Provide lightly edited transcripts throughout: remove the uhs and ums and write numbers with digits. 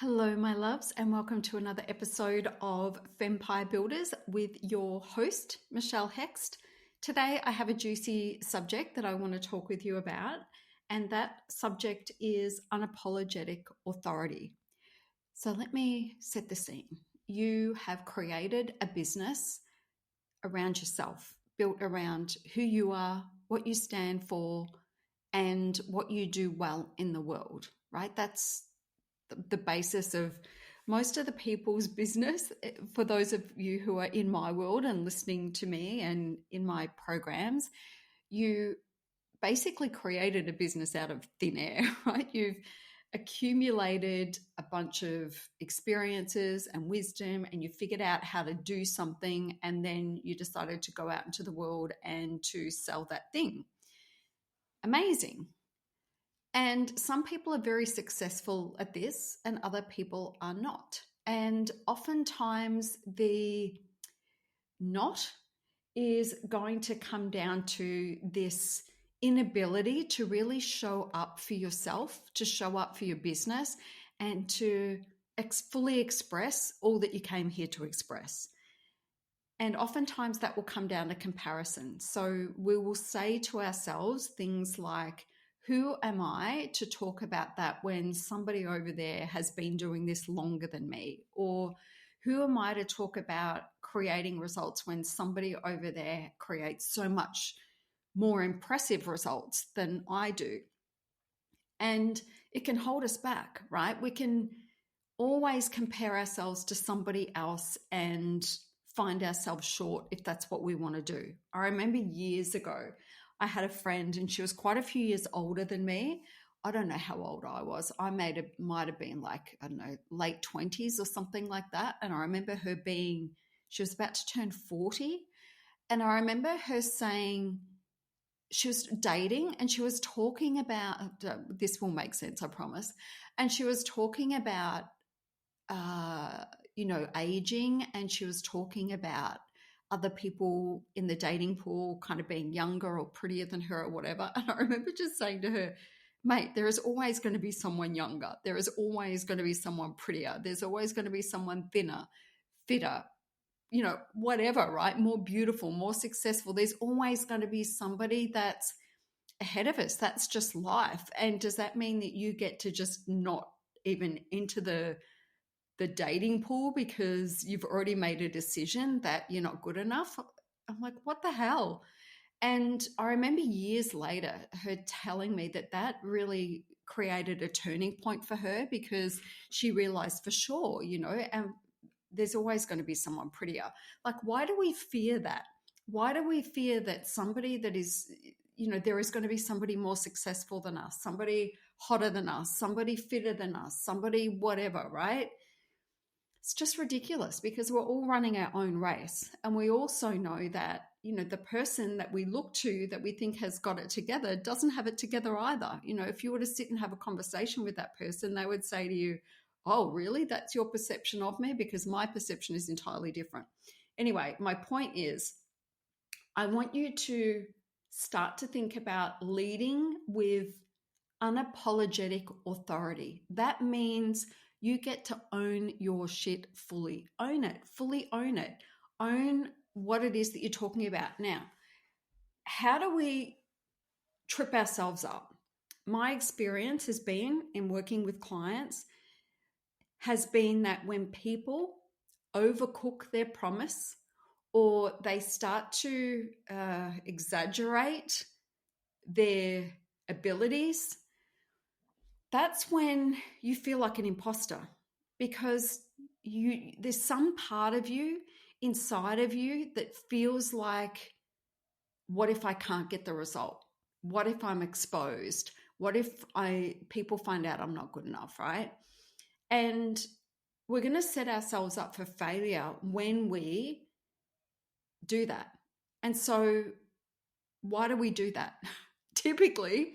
Hello, my loves, and welcome to another episode of FEMPIRE Builders with your host, Michelle Hext. Today, I have a juicy subject that I want to talk with you about, and that subject is unapologetic authority. So, let me set the scene. You have created a business around yourself, built around who you are, what you stand for, and what you do well in the world, right? That's the basis of most of the people's business. For those of you who are in my world and listening to me and in my programs, you basically created a business out of thin air, right? You've accumulated a bunch of experiences and wisdom, and you figured out how to do something, and then you decided to go out into the world and to sell that thing. Amazing. And some people are very successful at this and other people are not. And oftentimes the not is going to come down to this inability to really show up for yourself, to show up for your business, and to fully express all that you came here to express. And oftentimes that will come down to comparison. So we will say to ourselves things like, who am I to talk about that when somebody over there has been doing this longer than me? Or who am I to talk about creating results when somebody over there creates so much more impressive results than I do? And it can hold us back, right? We can always compare ourselves to somebody else and find ourselves short if that's what we want to do. I remember years ago, I had a friend and she was quite a few years older than me. I don't know how old I was. I might have been like, I don't know, late 20s or something like that. And I remember her she was about to turn 40. And I remember her saying, she was dating and she was talking about, this will make sense, I promise. And she was talking about, aging, and she was talking about other people in the dating pool kind of being younger or prettier than her or whatever. And I remember just saying to her, mate, there is always going to be someone younger. There is always going to be someone prettier. There's always going to be someone thinner, fitter, whatever, right? More beautiful, more successful. There's always going to be somebody that's ahead of us. That's just life. And does that mean that you get to just not even enter the dating pool because you've already made a decision that you're not good enough? I'm like, what the hell? And I remember years later her telling me that really created a turning point for her, because she realized for sure, and there's always going to be someone prettier. Like, why do we fear that? Why do we fear that somebody that is, there is going to be somebody more successful than us, somebody hotter than us, somebody fitter than us, somebody whatever, right? It's just ridiculous, because we're all running our own race. And we also know that, the person that we look to that we think has got it together doesn't have it together either. If you were to sit and have a conversation with that person, they would say to you, oh, really? That's your perception of me? Because my perception is entirely different. Anyway, my point is, I want you to start to think about leading with unapologetic authority. That means you get to own your shit fully. Own it, fully own it. Own what it is that you're talking about. Now, how do we trip ourselves up? My experience has been in working with clients has been that when people overcook their promise, or they start to exaggerate their abilities, that's when you feel like an imposter, because there's some part of you inside of you that feels like, what if I can't get the result? What if I'm exposed? What if people find out I'm not good enough, right? And we're going to set ourselves up for failure when we do that. And so why do we do that? Typically,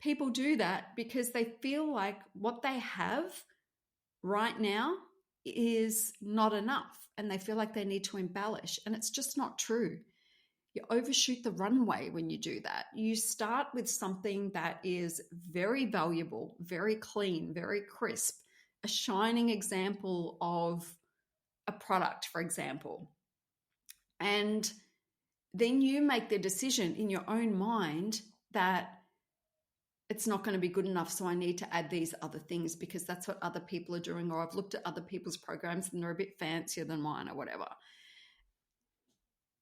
people do that because they feel like what they have right now is not enough, and they feel like they need to embellish. And it's just not true. You overshoot the runway when you do that. You start with something that is very valuable, very clean, very crisp, a shining example of a product, for example. And then you make the decision in your own mind that it's not going to be good enough, so I need to add these other things because that's what other people are doing, or I've looked at other people's programs and they're a bit fancier than mine or whatever.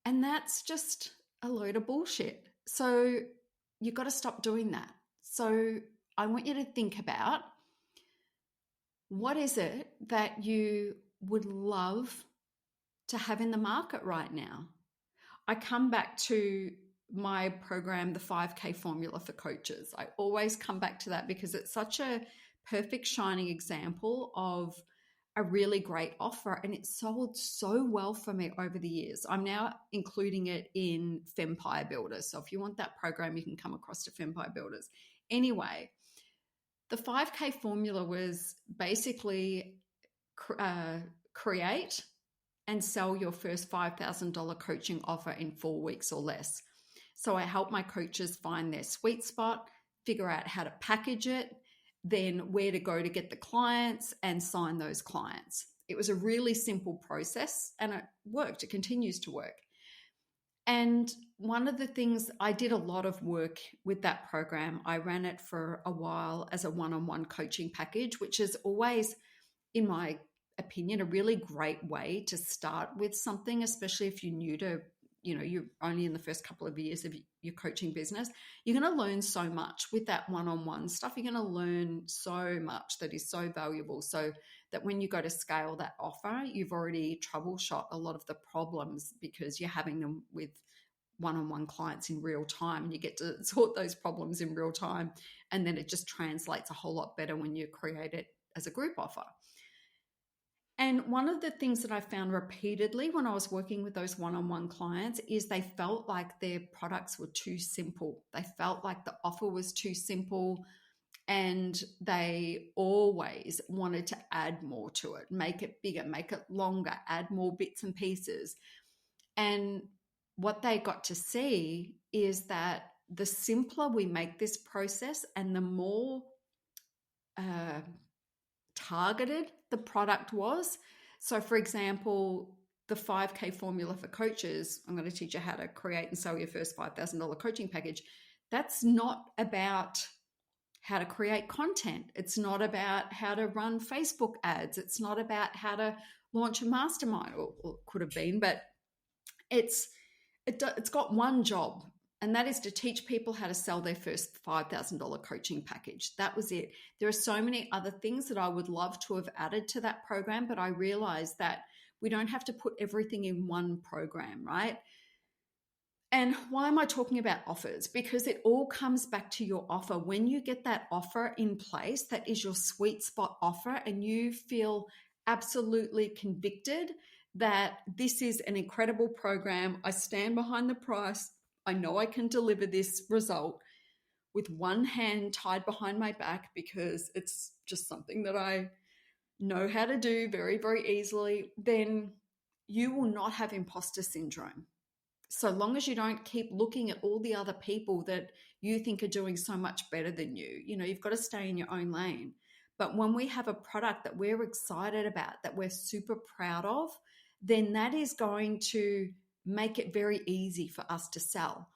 And that's just a load of bullshit. So you've got to stop doing that. So I want you to think about, what is it that you would love to have in the market right now? I come back to my program, the 5K formula for coaches. I always come back to that because it's such a perfect shining example of a really great offer, and it sold so well for me over the years. I'm now including it in FEMPIRE Builders. So if you want that program, you can come across to FEMPIRE Builders. Anyway, the 5K formula was basically create and sell your first $5,000 coaching offer in 4 weeks or less. So I help my coaches find their sweet spot, figure out how to package it, then where to go to get the clients and sign those clients. It was a really simple process and it worked. It continues to work. And one of the things, I did a lot of work with that program. I ran it for a while as a one-on-one coaching package, which is always, in my opinion, a really great way to start with something, especially if you're new to, you're only in the first couple of years of your coaching business. You're going to learn so much with that one-on-one stuff. You're going to learn so much that is so valuable, so that when you go to scale that offer, you've already troubleshot a lot of the problems because you're having them with one-on-one clients in real time, and you get to sort those problems in real time. And then it just translates a whole lot better when you create it as a group offer. And one of the things that I found repeatedly when I was working with those one-on-one clients is they felt like their products were too simple. They felt like the offer was too simple, and they always wanted to add more to it, make it bigger, make it longer, add more bits and pieces. And what they got to see is that the simpler we make this process and the more targeted the product was. So for example, the 5K formula for coaches, I'm going to teach you how to create and sell your first $5,000 coaching package. That's not about how to create content. It's not about how to run Facebook ads. It's not about how to launch a mastermind, or could have been, but it's got one job. And that is to teach people how to sell their first $5,000 coaching package. That was it. There are so many other things that I would love to have added to that program, but I realized that we don't have to put everything in one program, right? And why am I talking about offers? Because it all comes back to your offer. When you get that offer in place, that is your sweet spot offer, and you feel absolutely convicted that this is an incredible program. I stand behind the price. I know I can deliver this result with one hand tied behind my back because it's just something that I know how to do very, very easily. Then you will not have imposter syndrome. So long as you don't keep looking at all the other people that you think are doing so much better than you, you've got to stay in your own lane. But when we have a product that we're excited about, that we're super proud of, then that is going to make it very easy for us to sell.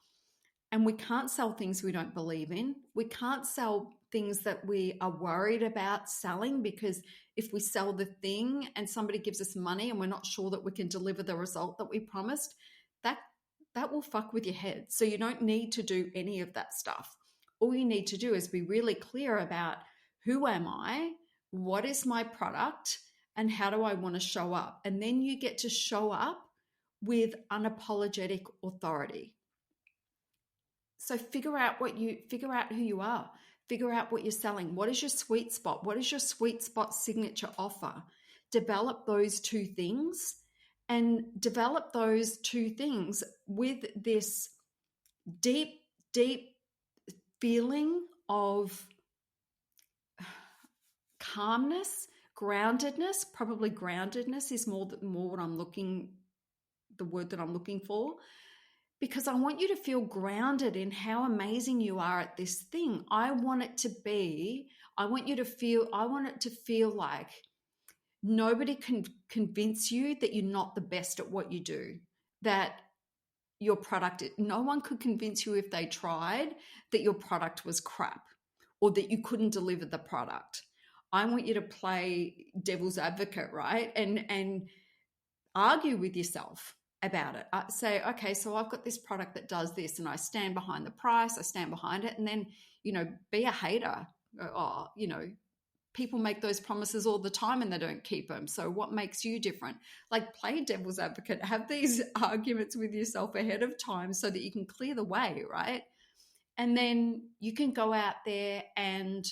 And we can't sell things we don't believe in. We can't sell things that we are worried about selling, because if we sell the thing and somebody gives us money and we're not sure that we can deliver the result that we promised, that will fuck with your head. So you don't need to do any of that stuff. All you need to do is be really clear about, who am I? What is my product? And how do I want to show up? And then you get to show up with unapologetic authority. So figure out who you are. Figure out what you're selling. What is your sweet spot? What is your sweet spot signature offer? Develop those two things, and develop those two things with this deep, deep feeling of calmness, groundedness. Probably groundedness is more what I'm looking, the word that I'm looking for, because I want you to feel grounded in how amazing you are at this thing. I I want it to feel like nobody can convince you that you're not the best at what you do, that your product, no one could convince you if they tried that your product was crap or that you couldn't deliver the product. I want you to play devil's advocate, right? And argue with yourself about it. Say, okay, so I've got this product that does this and I stand behind the price, I stand behind it, and then, be a hater. Oh, people make those promises all the time and they don't keep them. So what makes you different? Like, play devil's advocate, have these arguments with yourself ahead of time so that you can clear the way, right? And then you can go out there and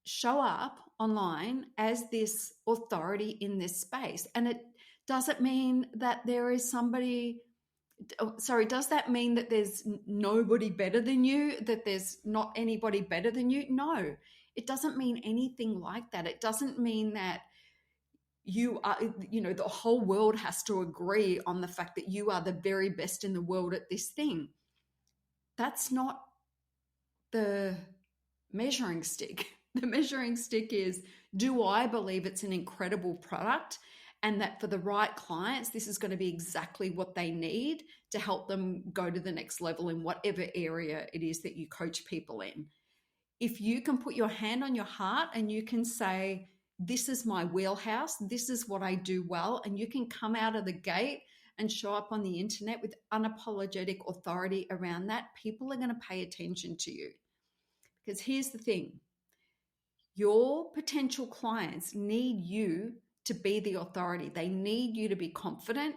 show up online as this authority in this space. And it doesn't mean that there is somebody, does that mean that there's nobody better than you, that there's not anybody better than you? No, it doesn't mean anything like that. It doesn't mean that you are, the whole world has to agree on the fact that you are the very best in the world at this thing. That's not the measuring stick. The measuring stick is, do I believe it's an incredible product and that for the right clients, this is going to be exactly what they need to help them go to the next level in whatever area it is that you coach people in? If you can put your hand on your heart and you can say, this is my wheelhouse, this is what I do well, and you can come out of the gate and show up on the internet with unapologetic authority around that, people are going to pay attention to you. Because here's the thing, your potential clients need you to be the authority. They need you to be confident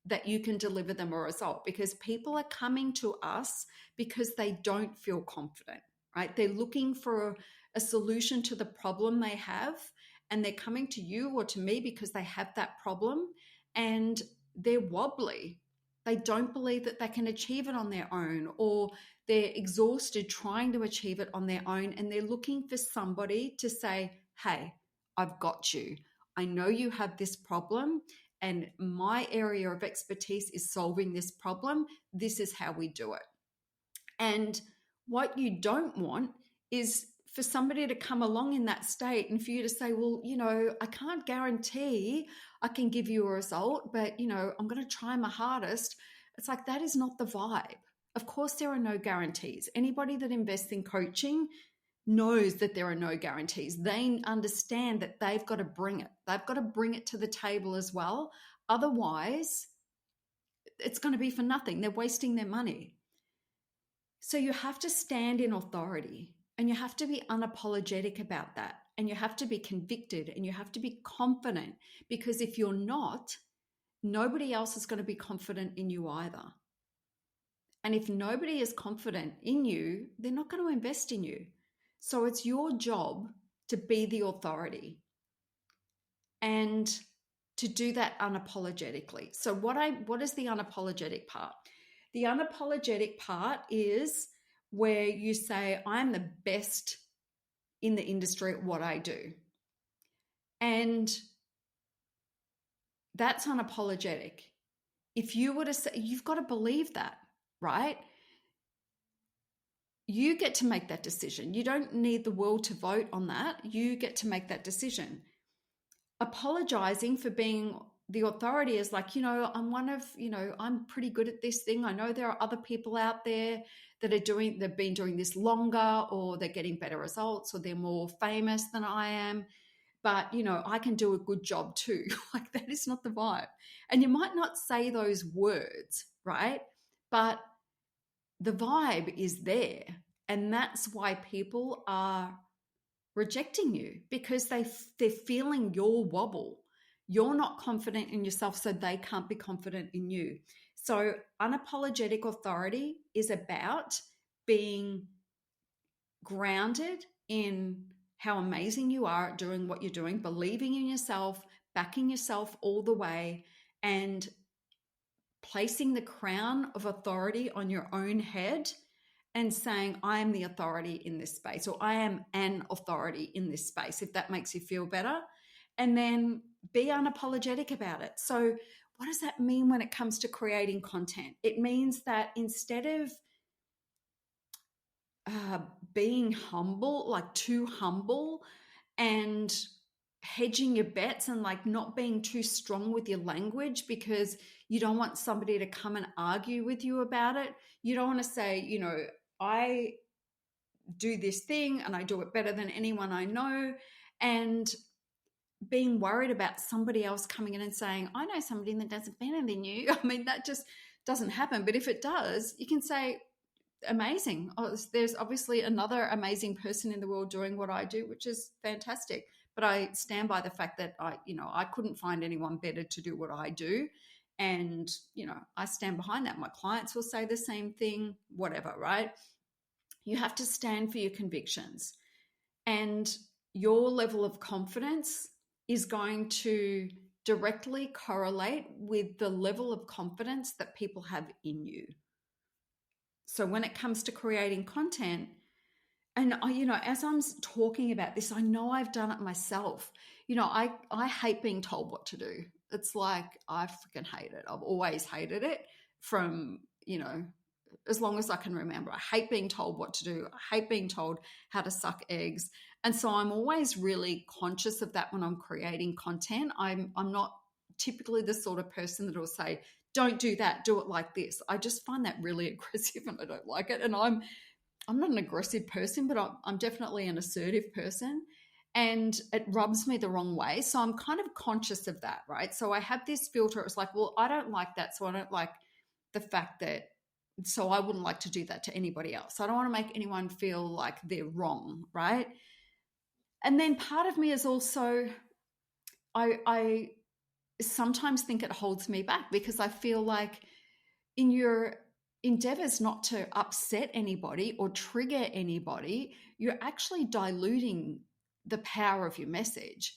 that you can deliver them a result, because people are coming to us because they don't feel confident, right? They're looking for a solution to the problem they have, and they're coming to you or to me because they have that problem and they're wobbly. They don't believe that they can achieve it on their own, or they're exhausted trying to achieve it on their own, and they're looking for somebody to say, hey, I've got you. I know you have this problem, and my area of expertise is solving this problem. This is how we do it. And what you don't want is for somebody to come along in that state and for you to say, well, I can't guarantee I can give you a result, but, I'm going to try my hardest. It's like, that is not the vibe. Of course, there are no guarantees. Anybody that invests in coaching knows that there are no guarantees. They understand that they've got to bring it. They've got to bring it to the table as well. Otherwise, it's going to be for nothing. They're wasting their money. So you have to stand in authority, and you have to be unapologetic about that. And you have to be convicted, and you have to be confident, because if you're not, nobody else is going to be confident in you either. And if nobody is confident in you, they're not going to invest in you. So it's your job to be the authority and to do that unapologetically. So what is the unapologetic part? The unapologetic part is where you say, I'm the best in the industry at what I do. And that's unapologetic. If you were to say, you've got to believe that, right? You get to make that decision. You don't need the world to vote on that. You get to make that decision. Apologizing for being the authority is like, I'm pretty good at this thing. I know there are other people out there that they've been doing this longer, or they're getting better results, or they're more famous than I am. But, I can do a good job too. Like, that is not the vibe. And you might not say those words, right? But the vibe is there. And that's why people are rejecting you, because they're feeling your wobble. You're not confident in yourself, so they can't be confident in you. So unapologetic authority is about being grounded in how amazing you are at doing what you're doing, believing in yourself, backing yourself all the way, and placing the crown of authority on your own head and saying, I am the authority in this space, or I am an authority in this space, if that makes you feel better. And then be unapologetic about it. So what does that mean when it comes to creating content? It means that instead of uh, being humble, like too humble, and hedging your bets and like not being too strong with your language because you don't want somebody to come and argue with you about it. You don't want to say, you know, I do this thing and I do it better than anyone I know. And being worried about somebody else coming in and saying, I know somebody that does it better than you. I mean, that just doesn't happen. But if it does, you can say, amazing. Oh, there's obviously another amazing person in the world doing what I do, which is fantastic. But I stand by the fact that I couldn't find anyone better to do what I do. And, I stand behind that. My clients will say the same thing, whatever, right? You have to stand for your convictions. And your level of confidence is going to directly correlate with the level of confidence that people have in you. So when it comes to creating content, and as I'm talking about this, I know I've done it myself. I hate being told what to do. It's like I freaking hate it. I've always hated it from, as long as I can remember. I hate being told what to do. I hate being told how to suck eggs. And so I'm always really conscious of that when I'm creating content. I'm not typically the sort of person that will say, don't do that, do it like this. I just find that really aggressive and I don't like it. And I'm not an aggressive person, but I'm definitely an assertive person. And it rubs me the wrong way. So I'm kind of conscious of that, right? So I have this filter. It's like, well, I don't like that. So I don't like the fact that, so I wouldn't like to do that to anybody else. I don't want to make anyone feel like they're wrong, right? And then part of me is also, I sometimes think it holds me back because I feel like in your endeavors not to upset anybody or trigger anybody, you're actually diluting the power of your message.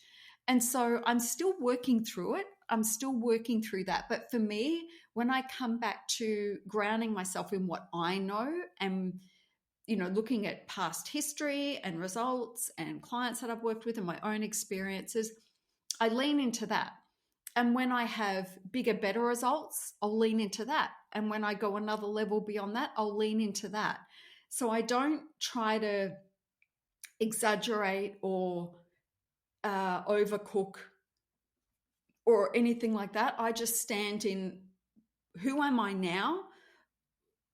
And so I'm still working through it. I'm still working through that. But for me, when I come back to grounding myself in what I know and looking at past history and results and clients that I've worked with and my own experiences, I lean into that. And when I have bigger, better results, I'll lean into that. And when I go another level beyond that, I'll lean into that. So I don't try to exaggerate or overcook or anything like that. I just stand in who am I now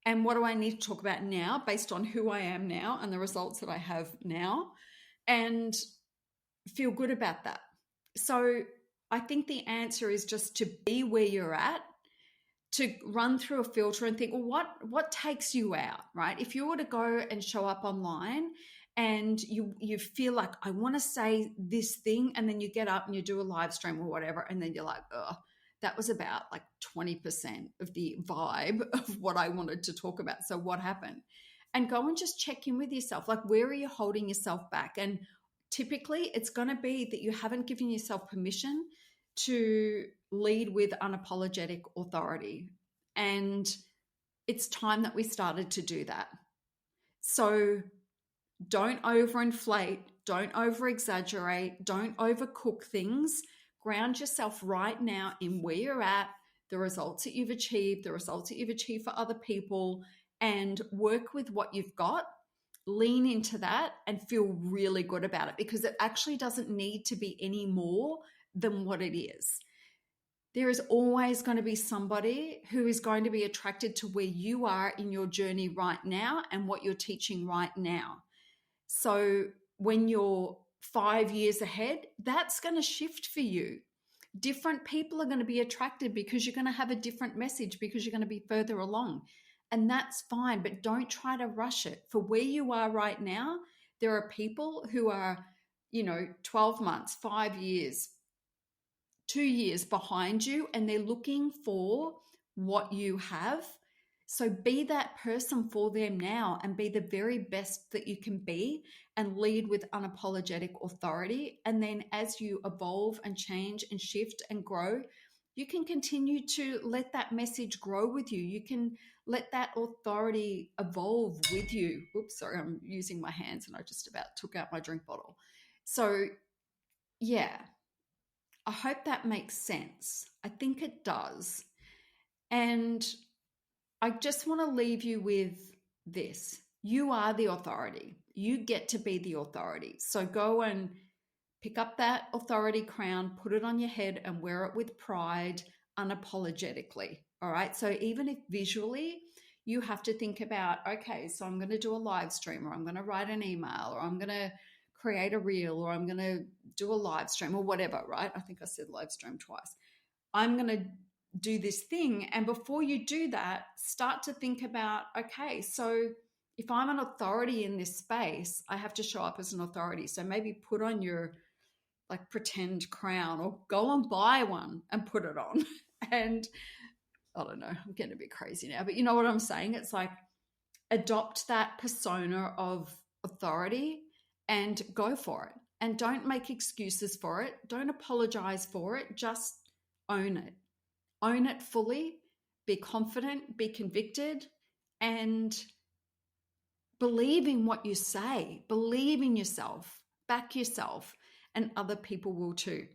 and what do I need to talk about now based on who I am now and the results that I have now, and feel good about that. So I think the answer is just to be where you're at, to run through a filter and think, well, what takes you out, right? If you were to go and show up online and you feel like, I want to say this thing, and then you get up and you do a live stream or whatever, and then you're like, oh, that was about like 20% of the vibe of what I wanted to talk about. So what happened? And go and just check in with yourself. Like, where are you holding yourself back? And typically it's going to be that you haven't given yourself permission to lead with unapologetic authority. And it's time that we started to do that. So don't overinflate, don't over-exaggerate, don't overcook things. Ground yourself right now in where you're at, the results that you've achieved, the results that you've achieved for other people, and work with what you've got. Lean into that and feel really good about it, because it actually doesn't need to be any more than what it is. There is always going to be somebody who is going to be attracted to where you are in your journey right now and what you're teaching right now. So when you're 5 years ahead, that's going to shift for you. Different people are going to be attracted because you're going to have a different message, because you're going to be further along. And that's fine, but don't try to rush it. For where you are right now, there are people who are, 12 months, 5 years, 2 years behind you, and they're looking for what you have. So be that person for them now and be the very best that you can be, and lead with unapologetic authority. And then as you evolve and change and shift and grow, you can continue to let that message grow with you. You can let that authority evolve with you. Oops, sorry, I'm using my hands and I just about took out my drink bottle. So yeah, I hope that makes sense. I think it does. And I just want to leave you with this. You are the authority. You get to be the authority. So go and pick up that authority crown, put it on your head, and wear it with pride, unapologetically. All right. So even if visually you have to think about, okay, so I'm going to do a live stream, or I'm going to write an email, or I'm going to create a reel, or I'm going to do a live stream, or whatever, right? I think I said live stream twice. I'm going to do this thing. And before you do that, start to think about, okay, so if I'm an authority in this space, I have to show up as an authority. So maybe put on your like pretend crown, or go and buy one and put it on. And I don't know, I'm getting a bit crazy now, but you know what I'm saying? It's like adopt that persona of authority and go for it. And don't make excuses for it. Don't apologize for it. Just own it. Own it fully. Be confident, be convicted, and believe in what you say. Believe in yourself. Back yourself, and other people will too.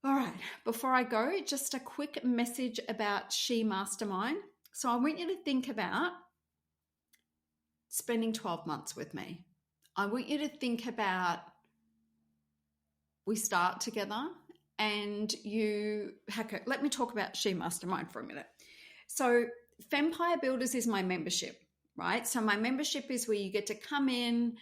All right, before I go, just a quick message about S.H.E Mastermind. So I want you to think about spending 12 months with me. I want you to think about, we start together and let me talk about S.H.E Mastermind for a minute. So FEMPIRE Builders is my membership, right? So my membership is where you get to come in.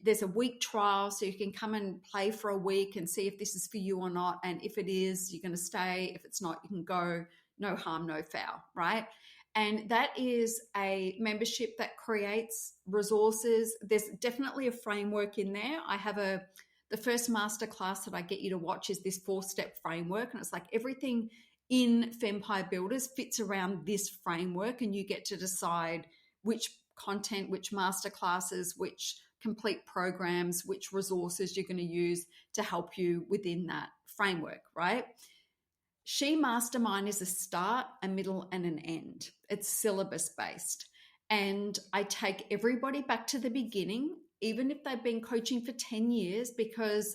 There's a week trial, so you can come and play for a week and see if this is for you or not. And if it is, you're going to stay. If it's not, you can go. No harm, no foul, right? And that is a membership that creates resources. There's definitely a framework in there. I have the first masterclass that I get you to watch is this 4-step framework. And it's like everything in FEMPIRE Builders fits around this framework, and you get to decide which content, which masterclasses, which complete programs, which resources you're going to use to help you within that framework, right? S.H.E Mastermind is a start, a middle, and an end. It's syllabus based. And I take everybody back to the beginning, even if they've been coaching for 10 years, because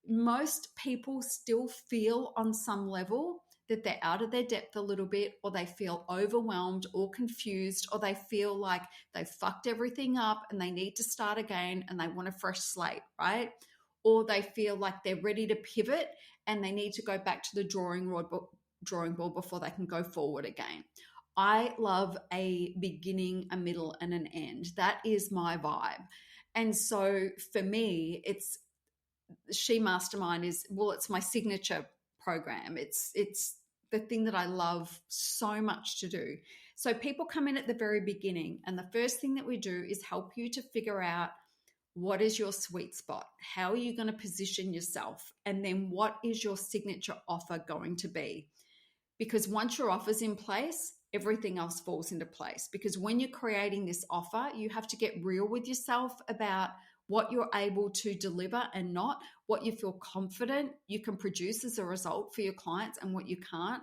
most people still feel on some level that they're out of their depth a little bit, or they feel overwhelmed or confused, or they feel like they've fucked everything up and they need to start again and they want a fresh slate, right? Or they feel like they're ready to pivot and they need to go back to the drawing board before they can go forward again. I love a beginning, a middle, and an end. That is my vibe. And so for me, it's S.H.E Mastermind it's my signature program. It's the thing that I love so much to do. So people come in at the very beginning, and the first thing that we do is help you to figure out, what is your sweet spot? How are you going to position yourself? And then what is your signature offer going to be? Because once your offer's in place, everything else falls into place. Because when you're creating this offer, you have to get real with yourself about what you're able to deliver and not, what you feel confident you can produce as a result for your clients and what you can't.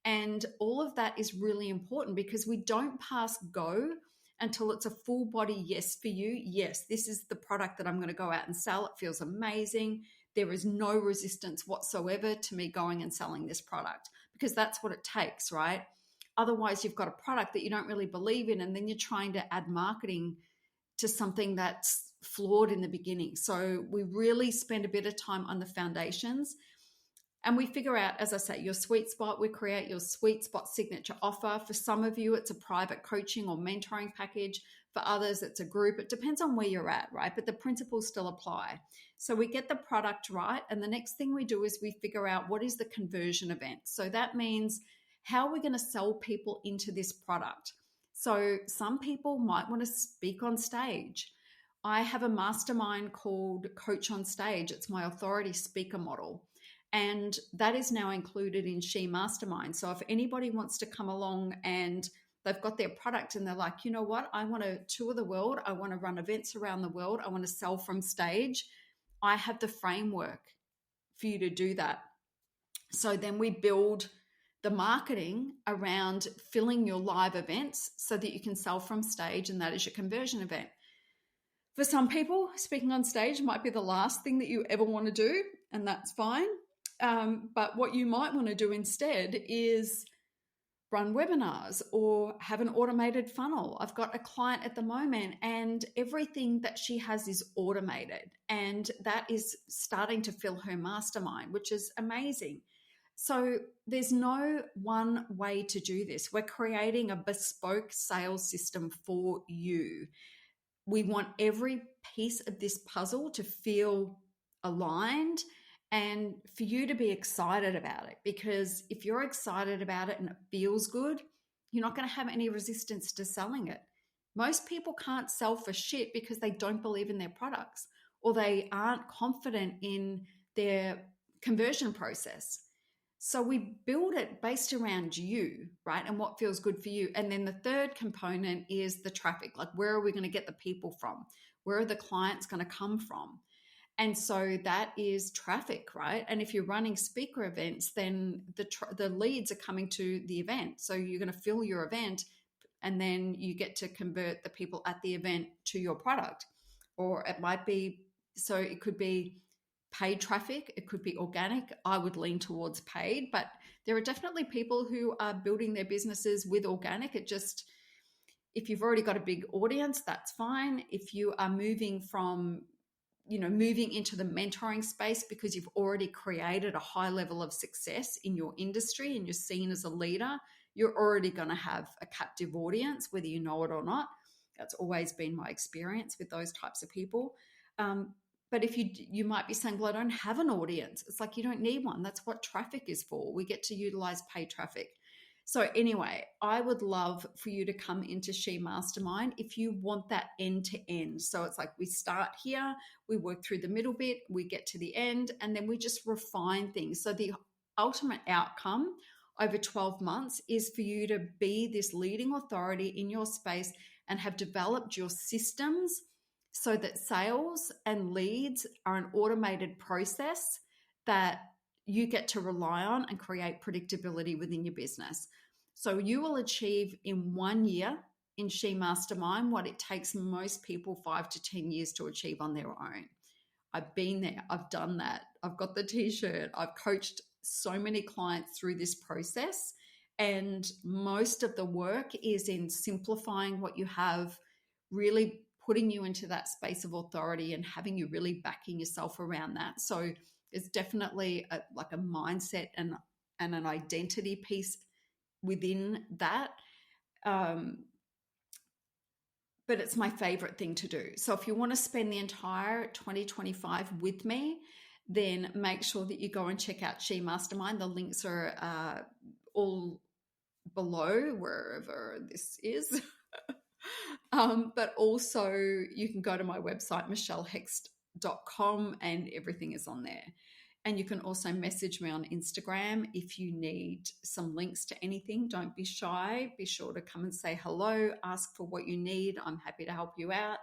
And all of that is really important, because we don't pass go until it's a full body yes for you. Yes, this is the product that I'm going to go out and sell. It feels amazing. There is no resistance whatsoever to me going and selling this product, because that's what it takes, right? Otherwise, you've got a product that you don't really believe in, and then you're trying to add marketing to something that's flawed in the beginning. So we really spend a bit of time on the foundations, and we figure out, as I say, your sweet spot. We create your sweet spot signature offer. For some of you, it's a private coaching or mentoring package. For others, it's a group. It depends on where you're at, right? But the principles still apply. So we get the product right. And the next thing we do is we figure out, what is the conversion event? So that means, how are we going to sell people into this product? So some people might want to speak on stage. I have a mastermind called Coach on Stage. It's my authority speaker model. And that is now included in S.H.E Mastermind. So if anybody wants to come along and they've got their product and they're like, you know what, I want to tour the world. I want to run events around the world. I want to sell from stage. I have the framework for you to do that. So then we build the marketing around filling your live events so that you can sell from stage, and that is your conversion event. For some people, speaking on stage might be the last thing that you ever want to do, and that's fine. But what you might want to do instead is run webinars or have an automated funnel. I've got a client at the moment and everything that she has is automated, and that is starting to fill her mastermind, which is amazing. So there's no one way to do this. We're creating a bespoke sales system for you. We want every piece of this puzzle to feel aligned and for you to be excited about it. Because if you're excited about it and it feels good, you're not going to have any resistance to selling it. Most people can't sell for shit because they don't believe in their products or they aren't confident in their conversion process. So we build it based around you, right? And what feels good for you. And then the third component is the traffic. Like, where are we going to get the people from? Where are the clients going to come from? And so that is traffic, right? And if you're running speaker events, then the leads are coming to the event. So you're going to fill your event and then you get to convert the people at the event to your product. Or it might be, so it could be paid traffic, it could be organic. I would lean towards paid, but there are definitely people who are building their businesses with organic. It just, if you've already got a big audience, that's fine. If you are moving into the mentoring space because you've already created a high level of success in your industry and you're seen as a leader, you're already going to have a captive audience, whether you know it or not. That's always been my experience with those types of people. But if you might be saying, well, I don't have an audience. It's like, you don't need one. That's what traffic is for. We get to utilize paid traffic. So anyway, I would love for you to come into S.H.E Mastermind if you want that end to end. So it's like we start here, we work through the middle bit, we get to the end, and then we just refine things. So the ultimate outcome over 12 months is for you to be this leading authority in your space and have developed your systems so that sales and leads are an automated process that you get to rely on and create predictability within your business. So you will achieve in 1 year in S.H.E Mastermind what it takes most people 5 to 10 years to achieve on their own. I've been there. I've done that. I've got the t-shirt. I've coached so many clients through this process. And most of the work is in simplifying what you have, really putting you into that space of authority and having you really backing yourself around that. So it's definitely a mindset and an identity piece within that. But it's my favorite thing to do. So if you want to spend the entire 2025 with me, then make sure that you go and check out S.H.E Mastermind. The links are all below wherever this is. But also you can go to my website, michellehext.com, and everything is on there. And you can also message me on Instagram if you need some links to anything. Don't be shy. Be sure to come and say hello, ask for what you need. I'm happy to help you out.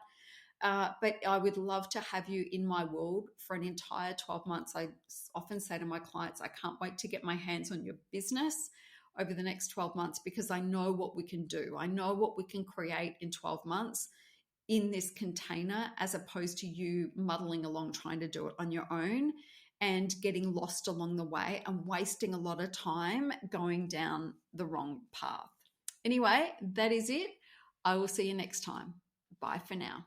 But I would love to have you in my world for an entire 12 months. I often say to my clients, I can't wait to get my hands on your business over the next 12 months because I know what we can do. I know what we can create in 12 months in this container, as opposed to you muddling along trying to do it on your own and getting lost along the way and wasting a lot of time going down the wrong path. Anyway, that is it. I will see you next time. Bye for now.